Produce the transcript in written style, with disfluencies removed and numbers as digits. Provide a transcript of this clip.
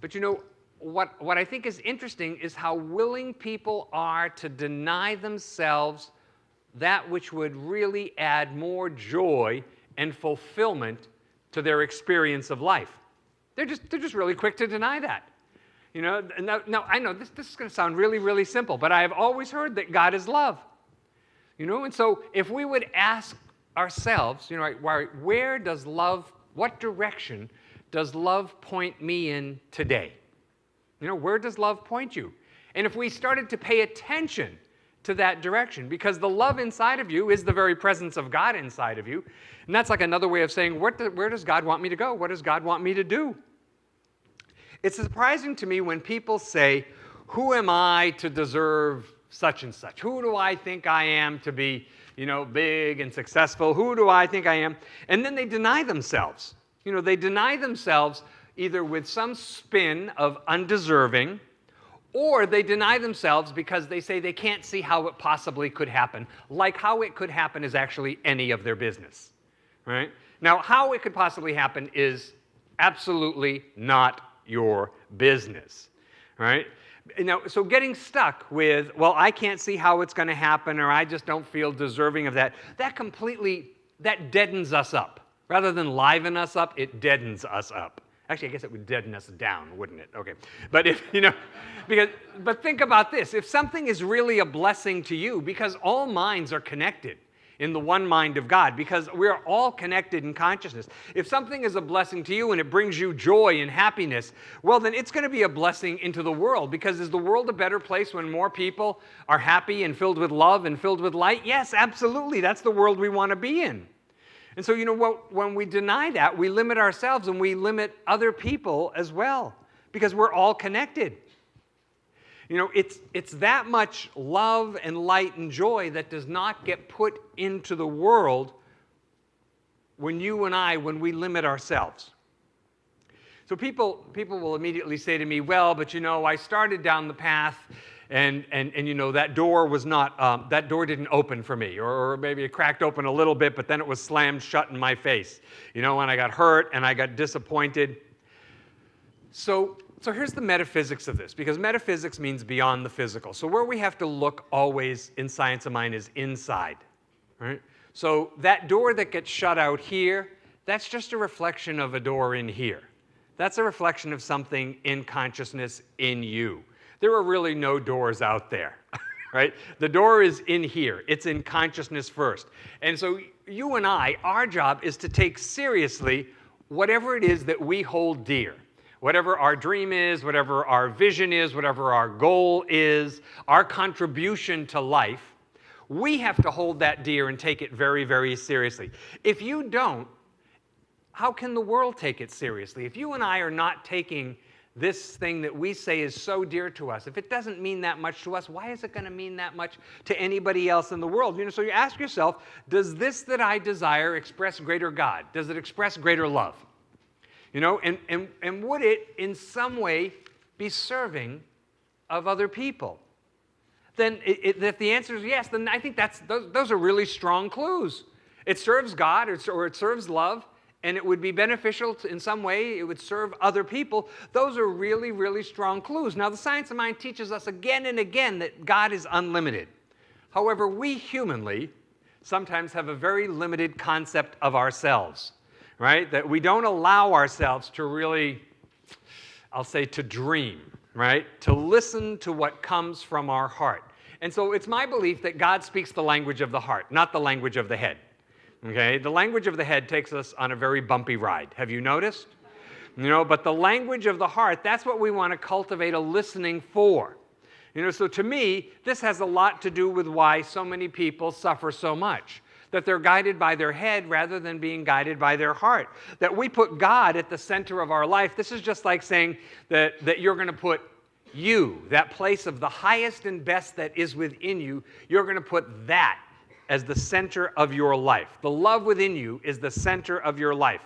But you know, what I think is interesting is how willing people are to deny themselves that which would really add more joy and fulfillment to their experience of life. They're just really quick to deny that. You know, now I know this is going to sound really, really simple, but I have always heard that God is love. You know, and so if we would ask ourselves, you know, where does love, what direction does love point me in today? You know, where does love point you? And if we started to pay attention to that direction, because the love inside of you is the very presence of God inside of you, and that's like another way of saying, where does God want me to go? What does God want me to do? It's surprising to me when people say, who am I to deserve such and such? Who do I think I am to be, you know, big and successful? Who do I think I am? And then they deny themselves. You know, they deny themselves either with some spin of undeserving, or they deny themselves because they say they can't see how it possibly could happen, like how it could happen is actually any of their business, right? Now, how it could possibly happen is absolutely not your business, right? Now, so getting stuck with, well, I can't see how it's going to happen, or I just don't feel deserving of that, that deadens us up. Rather than liven us up, it deadens us up. Actually, I guess it would deaden us down, wouldn't it? Okay. But if, you know, but think about this. If something is really a blessing to you, because all minds are connected in the one mind of God, because we're all connected in consciousness. If something is a blessing to you and it brings you joy and happiness, well, then it's going to be a blessing into the world, because is the world a better place when more people are happy and filled with love and filled with light? Yes, absolutely. That's the world we want to be in. And so, you know, when we deny that, we limit ourselves and we limit other people as well, because we're all connected. You know, it's that much love and light and joy that does not get put into the world when we limit ourselves. So people will immediately say to me, well, but you know, I started down the path and you know, that door was not, that door didn't open for me, or maybe it cracked open a little bit, but then it was slammed shut in my face, you know, and I got hurt and I got disappointed. So here's the metaphysics of this, because metaphysics means beyond the physical. So where we have to look always in Science of Mind is inside, right? So that door that gets shut out here, that's just a reflection of a door in here. That's a reflection of something in consciousness in you. There are really no doors out there, right? The door is in here. It's in consciousness first. And so you and I, our job is to take seriously whatever it is that we hold dear. Whatever our dream is, whatever our vision is, whatever our goal is, our contribution to life, we have to hold that dear and take it very, very seriously. If you don't, how can the world take it seriously? If you and I are not taking this thing that we say is so dear to us, if it doesn't mean that much to us, why is it going to mean that much to anybody else in the world? You know, so you ask yourself, does this that I desire express greater God? Does it express greater love? You know, and would it in some way be serving of other people? Then if the answer is yes, then I think those are really strong clues. It serves God or it serves love, and it would be beneficial in some way, it would serve other people. Those are really, really strong clues. Now, the Science of Mind teaches us again and again that God is unlimited. However, we humanly sometimes have a very limited concept of ourselves, right? That we don't allow ourselves to really, I'll say, to dream, right? To listen to what comes from our heart. And so it's my belief that God speaks the language of the heart, not the language of the head. Okay, the language of the head takes us on a very bumpy ride. Have you noticed? You know, but the language of the heart, that's what we want to cultivate a listening for. You know, so to me, this has a lot to do with why so many people suffer so much. That they're guided by their head rather than being guided by their heart. That we put God at the center of our life. This is just like saying that you're going to put you, that place of the highest and best that is within you, you're going to put that as the center of your life. The love within you is the center of your life.